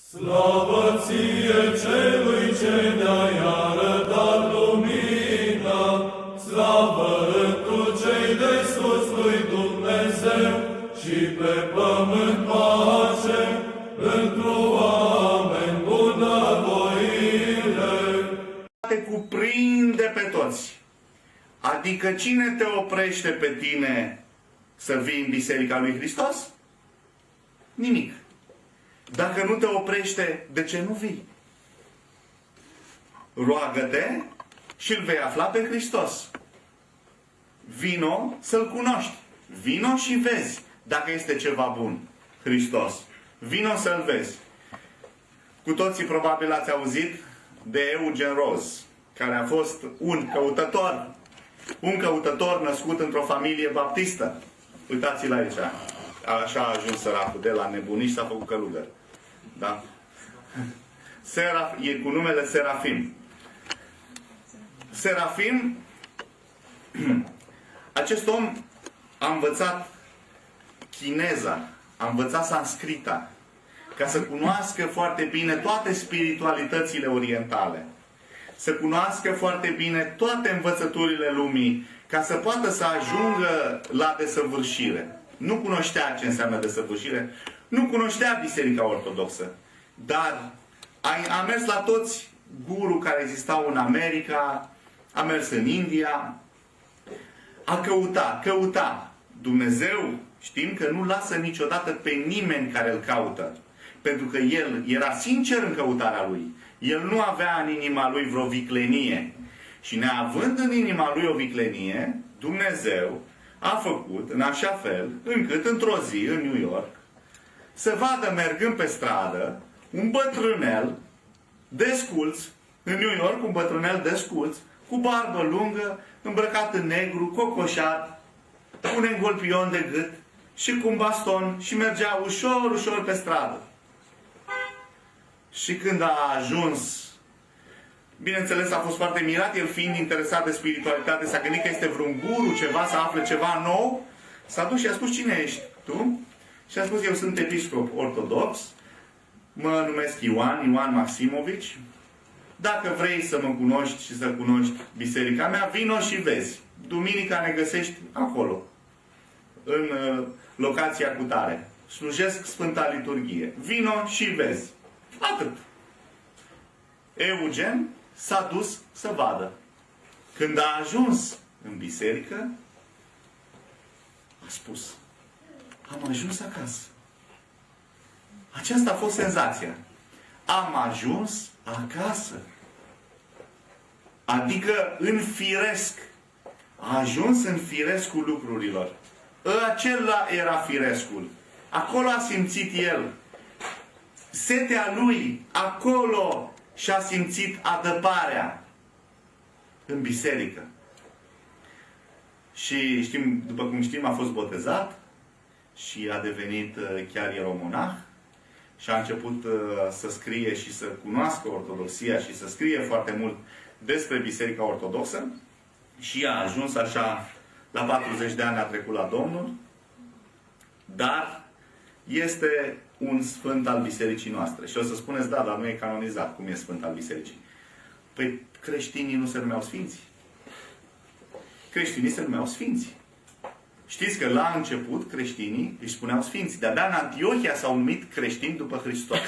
Slavă ție celui ce ne-ai arătat lumina, slavă întru cei de sus lui Dumnezeu și pe pământ pace, întru oameni bunăvoire. Te cuprinde pe toți. Adică cine te oprește pe tine să vii în Biserica lui Hristos? Nimic. Dacă nu te oprește, de ce nu vii? Roagă-te și îl vei afla pe Hristos. Vino să-L cunoști. Vino și vezi dacă este ceva bun. Hristos. Vino să-L vezi. Cu toții probabil ați auzit de Eugen Roze, care a fost un căutător născut într-o familie baptistă. Uitați-l aici. Așa a ajuns săracul, de la nebunii și s-a făcut călugăr. Da? E cu numele Serafim. Serafim, acest om a învățat chineza, a învățat sanscrita, ca să cunoască foarte bine toate spiritualitățile orientale. Să cunoască foarte bine toate învățăturile lumii, ca să poată să ajungă la desăvârșire. Nu cunoștea ce înseamnă desăvârșire, nu cunoștea Biserica Ortodoxă, dar a mers la toți guru care existau în America, a mers în India, a căuta. Dumnezeu, știm că nu lasă niciodată pe nimeni care îl caută, pentru că el era sincer în căutarea lui. El nu avea în inima lui vreo viclenie. Și neavând în inima lui o viclenie, Dumnezeu a făcut în așa fel încât într-o zi în New York să vadă mergând pe stradă un bătrânel desculț, în New York un bătrânel desculț, cu barbă lungă, îmbrăcat în negru, cocoșat, cu un engolpion de gât și cu un baston și mergea ușor, ușor pe stradă. Și când a ajuns, bineînțeles a fost foarte mirat, el fiind interesat de spiritualitate, s-a gândit că este vreun guru, ceva, să afle ceva nou, s-a dus și a spus: cine ești tu? Și a spus: eu sunt episcop ortodox, mă numesc Ioan Maximovici. Dacă vrei să mă cunoști și să cunoști biserica mea, vino și vezi. Duminica ne găsești acolo, în locația cutare. Slujesc Sfânta Liturghie. Vino și vezi. Atât. Eugen s-a dus să vadă. Când a ajuns în biserică, a spus: am ajuns acasă. Aceasta a fost senzația. Am ajuns acasă. Adică în firesc. A ajuns în firescul lucrurilor. Acela era firescul. Acolo a simțit el setea lui. Acolo și-a simțit adăparea. În biserică. Și știm, după cum știm, a fost botezat și a devenit chiar ieromonah și a început să scrie și să cunoască ortodoxia și să scrie foarte mult despre Biserica Ortodoxă și a ajuns așa, la 40 de ani a trecut la Domnul, dar este un sfânt al bisericii noastre. Și o să spuneți: da, dar nu e canonizat. Cum e sfânt al bisericii? Păi creștinii nu se numeau sfinți. Creștinii se numeau sfinți. Știți că la început creștinii își spuneau sfinți. De-abia în Antiohia s-au numit creștini după Hristos.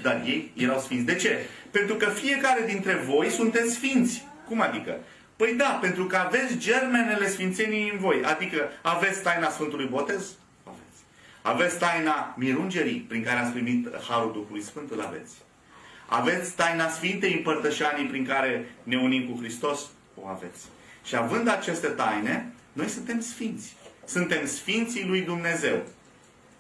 Dar ei erau sfinți. De ce? Pentru că fiecare dintre voi sunteți sfinți. Cum adică? Păi da, pentru că aveți germenele sfințeniei în voi. Adică aveți taina Sfântului Botez? Aveți. Aveți taina mirungerii prin care ați primit Harul Duhului Sfânt? Îl aveți. Aveți taina Sfintei Împărtășanii prin care ne unim cu Hristos? O aveți. Și având aceste taine, noi suntem sfinți. Suntem sfinții lui Dumnezeu.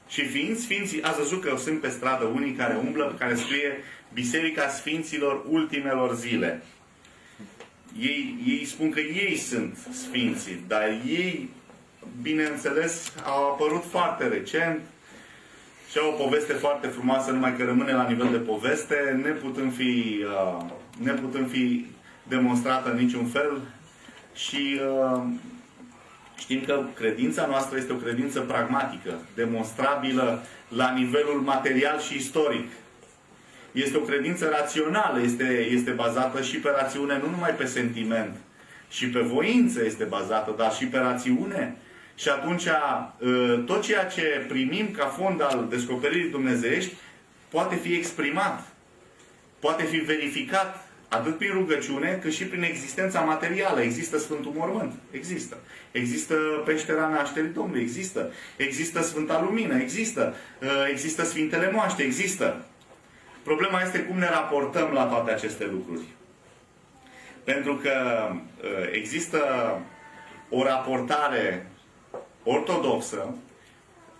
Și fiind sfinții, ați văzut că sunt pe stradă unii care umblă, care scrie Biserica Sfinților Ultimelor Zile. Ei spun că ei sunt sfinții, dar ei, bineînțeles, au apărut foarte recent și au o poveste foarte frumoasă, numai că rămâne la nivel de poveste, neputând fi demonstrată în niciun fel. Și știm că credința noastră este o credință pragmatică, demonstrabilă la nivelul material și istoric. Este o credință rațională, este bazată și pe rațiune, nu numai pe sentiment. Și pe voință este bazată, dar și pe rațiune. Și atunci tot ceea ce primim ca fond al descoperirii dumnezeiești poate fi exprimat, poate fi verificat atât prin rugăciune, cât și prin existența materială. Există Sfântul Mormânt. Există. Există peștera nașterii Domnului. Există. Există Sfânta Lumină. Există. Există Sfintele Moaște. Există. Problema este cum ne raportăm la toate aceste lucruri. Pentru că există o raportare ortodoxă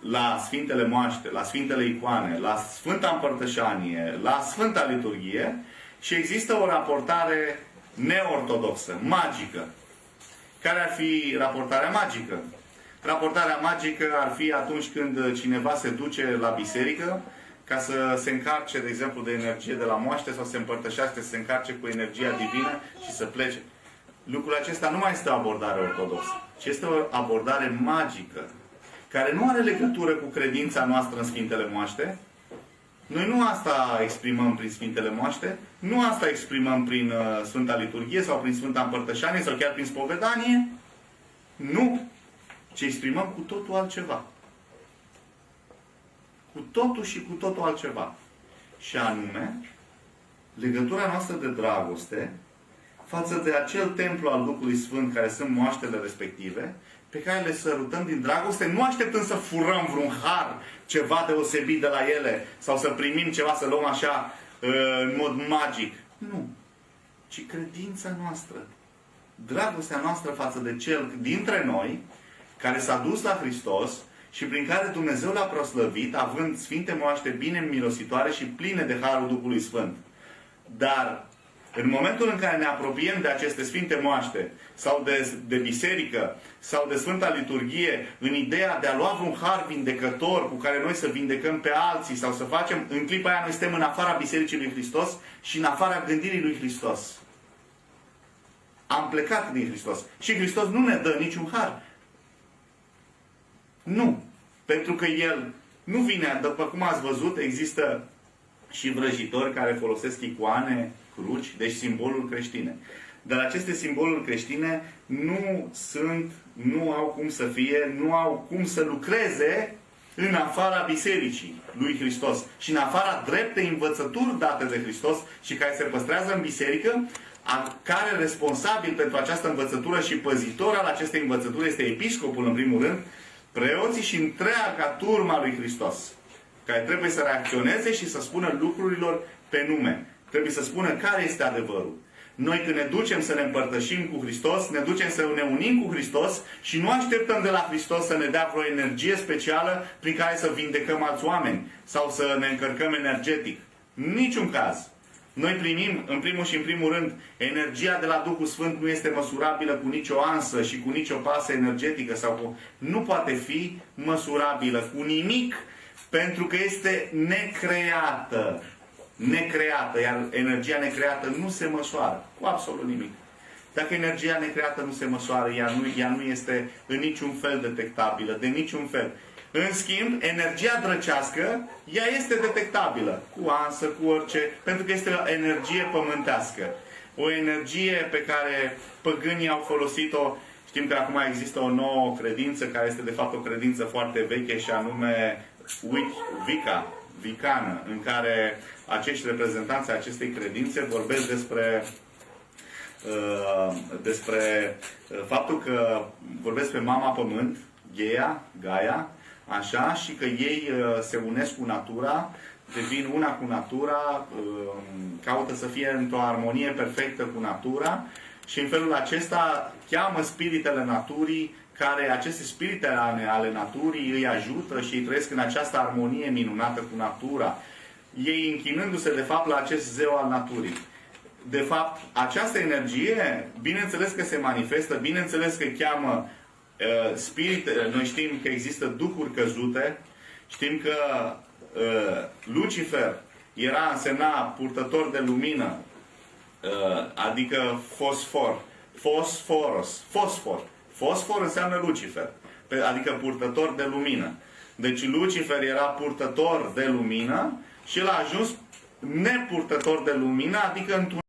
la Sfintele Moaște, la Sfintele Icoane, la Sfânta Împărtășanie, la Sfânta Liturghie și există o raportare neortodoxă, magică. Care ar fi raportarea magică? Raportarea magică ar fi atunci când cineva se duce la biserică ca să se încarce, de exemplu, de energie de la moaște sau se împărtășească, să se încarce cu energia divină și să plece. Lucrul acesta nu mai este o abordare ortodoxă, ci este o abordare magică, care nu are legătură cu credința noastră în Sfintele Moaște. Noi nu asta exprimăm prin Sfintele Moaște, nu asta exprimăm prin Sfânta Liturghie sau prin Sfânta Împărtășanie sau chiar prin spovedanie. Nu! Ci exprimăm cu totul altceva. Cu totul și cu totul altceva. Și anume, legătura noastră de dragoste față de acel templu al Duhului Sfânt, care sunt moaștele respective, pe care le sărutăm din dragoste, nu așteptând să furăm vreun har, ceva deosebit de la ele, sau să primim ceva, să luăm așa, în mod magic. Nu. Ci credința noastră. Dragostea noastră față de cel dintre noi, care s-a dus la Hristos și prin care Dumnezeu l-a proslăvit, având sfinte moaște bine mirositoare și pline de harul Duhului Sfânt. Dar în momentul în care ne apropiem de aceste sfinte moaște, sau de biserică, sau de Sfânta Liturghie, în ideea de a lua vreun har vindecător cu care noi să vindecăm pe alții, sau să facem, în clipa aia noi suntem în afara Bisericii lui Hristos și în afara gândirii lui Hristos. Am plecat din Hristos. Și Hristos nu ne dă niciun har. Nu. Pentru că El nu vine, după cum ați văzut, există și vrăjitori care folosesc icoane, cruci, deci simboluri creștine. Dar aceste simboluri creștine nu au cum să fie, nu au cum să lucreze în afara Bisericii lui Hristos și în afara dreptei învățături date de Hristos și care se păstrează în biserică, care responsabil pentru această învățătură și păzitor al acestei învățături este episcopul, în primul rând, preoții și întreaga turma lui Hristos, care trebuie să reacționeze și să spună lucrurilor pe nume. Trebuie să spună care este adevărul. Noi când ne ducem să ne împărtășim cu Hristos, ne ducem să ne unim cu Hristos și nu așteptăm de la Hristos să ne dea vreo energie specială prin care să vindecăm alți oameni sau să ne încărcăm energetic. În niciun caz. Noi primim, în primul și în primul rând, energia de la Duhul Sfânt nu este măsurabilă cu nicio ansă și cu nicio pasă energetică sau cu... Nu poate fi măsurabilă cu nimic pentru că este necreată. Necreată, iar energia necreată nu se măsoară cu absolut nimic. Dacă energia necreată nu se măsoară, ea nu este în niciun fel detectabilă, de niciun fel. În schimb, energia drăcească, ea este detectabilă, cu ansă, cu orice, pentru că este o energie pământească. O energie pe care păgânii au folosit-o. Știm că acum există o nouă credință, care este de fapt o credință foarte veche și anume Vicană, în care acești reprezentanți ai acestei credințe vorbesc despre faptul că vorbesc pe Mama Pământ, Gaia, așa, și că ei se unesc cu natura, devin una cu natura, caută să fie într-o armonie perfectă cu natura și în felul acesta cheamă spiritele naturii, care aceste spirite ale naturii îi ajută și îi trăiesc în această armonie minunată cu natura, ei închinându-se de fapt la acest zeu al naturii. De fapt, această energie, bineînțeles că se manifestă, bineînțeles că cheamă spirite. Noi știm că există duhuri căzute, știm că Lucifer însemna purtător de lumină, adică Fosfor înseamnă Lucifer, adică purtător de lumină. Deci Lucifer era purtător de lumină și el a ajuns nepurtător de lumină, adică într-un